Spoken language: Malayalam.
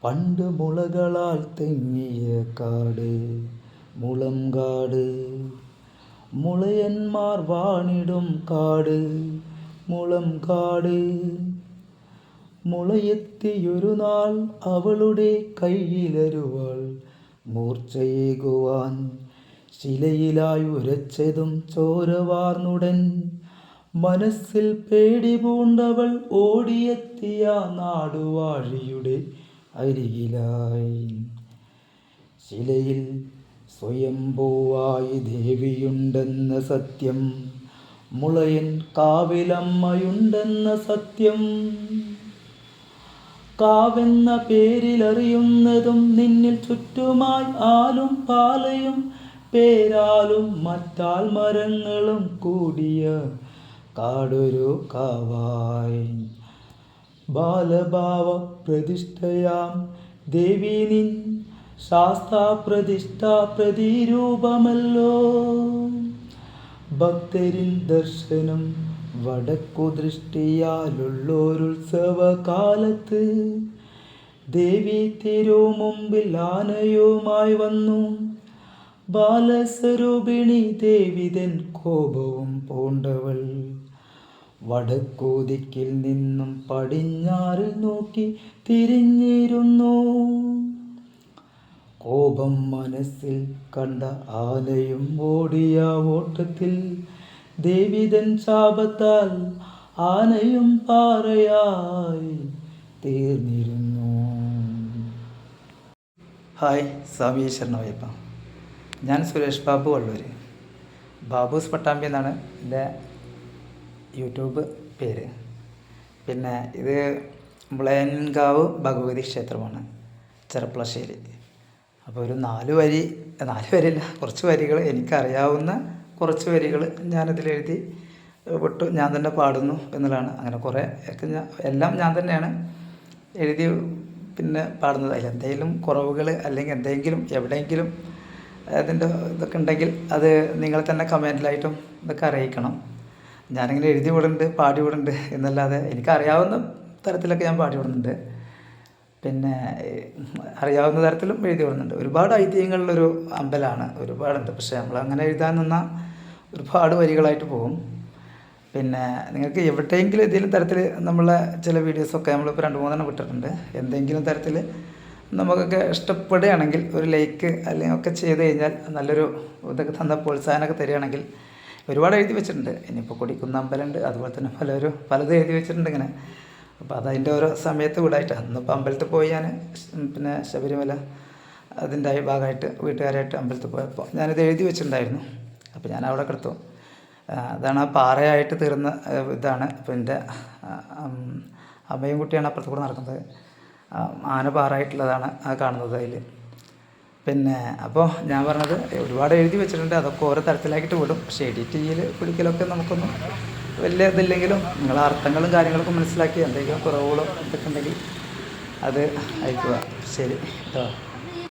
പണ്ട് മുളകളാൽ തെങ്ങിയ കാട്, മുളം കാട്, മുളയന്മാർ വാണിടും കാട്, മുളം കാട്. മുളയെത്തിയൊരു നാൾ അവളുടെ കയ്യിലരുവാൾ, മൂർച്ചയേകുവാൻ ശിലയിലായി ഉരച്ചതും ചോരവാർന്നുടൻ. മനസ്സിൽ പേടി പൂണ്ടവൾ ഓടിയെത്തിയ നാടുവാഴിയുടെ അരികിലായി. ശിലയിൽ സ്വയംഭൂവായി ദേവിയുണ്ടെന്ന സത്യം, മുളയൻ കാവിലമ്മയുണ്ടെന്ന സത്യം. കാവെന്ന പേരിലറിയുന്നതും നിന്നിൽ ചുറ്റുമായി ആലും പാലയും പേരാലും മറ്റാൽ മരങ്ങളും കൂടിയ കാടൊരു കാവായി. ബാലഭാവ പ്രതിഷ്ഠയാം ദേവി നിൻ ശാസ്താപ്രതിഷ്ഠ പ്രതിരൂപമല്ലോ. ഭക്തരിൻ ദർശനം വടക്കു ദൃഷ്ടിയാലുള്ളൊരുത്സവകാലത്ത് ദേവി തിരുമുമ്പിൽ ആനയുമായി വന്നു. ബാലസ്വരൂപിണി ദേവിതൻ കോപവും പൂണ്ടവൾ വടക്കുദിക്കിൽ നിന്നും പടിഞ്ഞാറിൽ നോക്കി തിരിഞ്ഞിരുന്നു. കോപം മനസ്സിൽ കണ്ട ആനയും ഓടിയ ഓട്ടത്തിൽ ദേവിതൻ ശാപത്താൽ ആനയും പാറയായി തീർന്നിരുന്നു. ഹായ്, സ്വാമി ശരണമയ്യപ്പ. ഞാൻ സുരേഷ് ബാബു വള്ളൂർ. ബാബൂസ് പട്ടാമ്പി എന്നാണ് എൻ്റെ യൂട്യൂബ് പേര്. പിന്നെ ഇത് മുളയൻകാവ് ഭഗവതി ക്ഷേത്രമാണ്, ചെർപ്പളശ്ശേരി. അപ്പോൾ ഒരു 4 വരിയില്ല, കുറച്ച് വരികൾ, എനിക്കറിയാവുന്ന കുറച്ച് വരികൾ ഞാനിതിലെഴുതി വിട്ടു. ഞാൻ തന്നെ പാടുന്നു എന്നുള്ളതാണ്. അങ്ങനെ കുറേ ഒക്കെ എല്ലാം ഞാൻ തന്നെയാണ് എഴുതി പിന്നെ പാടുന്നത്. അതിൽ എന്തെങ്കിലും കുറവുകൾ അല്ലെങ്കിൽ എന്തെങ്കിലും എവിടെയെങ്കിലും അതിൻ്റെ ഇതൊക്കെ ഉണ്ടെങ്കിൽ അത് നിങ്ങൾ തന്നെ കമൻറ്റിലായിട്ടും ഇതൊക്കെ അറിയിക്കണം. ഞാനിങ്ങനെ എഴുതി വിടുന്നുണ്ട്, പാടി വിടുന്നുണ്ട് എന്നല്ലാതെ എനിക്കറിയാവുന്ന തരത്തിലൊക്കെ ഞാൻ പാടി വിടുന്നുണ്ട്. പിന്നെ അറിയാവുന്ന തരത്തിലും എഴുതി വിടുന്നുണ്ട്. ഒരുപാട് ഐതിഹ്യങ്ങളുള്ളൊരു അമ്പലമാണ്, ഒരുപാടുണ്ട്. പക്ഷേ നമ്മൾ അങ്ങനെ എഴുതാൻ നിന്നാൽ ഒരുപാട് വരികളായിട്ട് പോകും. പിന്നെ നിങ്ങൾക്ക് എവിടെയെങ്കിലും ഏതെങ്കിലും തരത്തിൽ നമ്മളെ ചില വീഡിയോസൊക്കെ നമ്മളിപ്പോൾ 2-3 വിട്ടിട്ടുണ്ട്. എന്തെങ്കിലും തരത്തിൽ നമുക്കൊക്കെ ഇഷ്ടപ്പെടുകയാണെങ്കിൽ ഒരു ലൈക്ക് അല്ലെങ്കിൽ ഒക്കെ ചെയ്ത് കഴിഞ്ഞാൽ നല്ലൊരു ഇതൊക്കെ തന്ന പ്രോത്സാഹനമൊക്കെ തരികയാണെങ്കിൽ. ഒരുപാട് എഴുതി വെച്ചിട്ടുണ്ട്. ഇനിയിപ്പോൾ കൊടിക്കുന്ന അമ്പലമുണ്ട്, അതുപോലെ തന്നെ പലതും എഴുതി വെച്ചിട്ടുണ്ട് ഇങ്ങനെ. അപ്പോൾ അതതിൻ്റെ ഓരോ സമയത്ത് വിടായിട്ടാണ്. ഇന്നിപ്പോൾ അമ്പലത്തിൽ പോയി ഞാൻ പിന്നെ ശബരിമല അതിൻ്റെ ഭാഗമായിട്ട് വീട്ടുകാരായിട്ട് അമ്പലത്തിൽ പോയപ്പോൾ ഞാനിത് എഴുതി വെച്ചിട്ടുണ്ടായിരുന്നു. അപ്പോൾ ഞാൻ അവിടെ കിടത്തു. അതാണ് ആ പാറയായിട്ട് തീർന്ന ഇതാണ്. അപ്പോൾ എൻ്റെ അമ്മയും കുട്ടിയാണ് അപ്പുറത്ത് കൂടെ നടക്കുന്നത്. ആന പാറയായിട്ടുള്ളതാണ് ആ കാണുന്നത് അതിൽ. പിന്നെ അപ്പോൾ ഞാൻ പറഞ്ഞത് ഒരുപാട് എഴുതി വെച്ചിട്ടുണ്ട്. അതൊക്കെ ഓരോ തരത്തിലാക്കിയിട്ട് വിടും. പക്ഷേ എഡിറ്റ് ചെയ്യൽ പിടിക്കലൊക്കെ നമുക്കൊന്നും വലിയ ഇതില്ലെങ്കിലും നിങ്ങൾ അർത്ഥങ്ങളും കാര്യങ്ങളൊക്കെ മനസ്സിലാക്കി എന്തെങ്കിലും കുറവുകളോ ഇതൊക്കെ ഉണ്ടെങ്കിൽ അത് അയക്കുക. ശരി കേട്ടോ.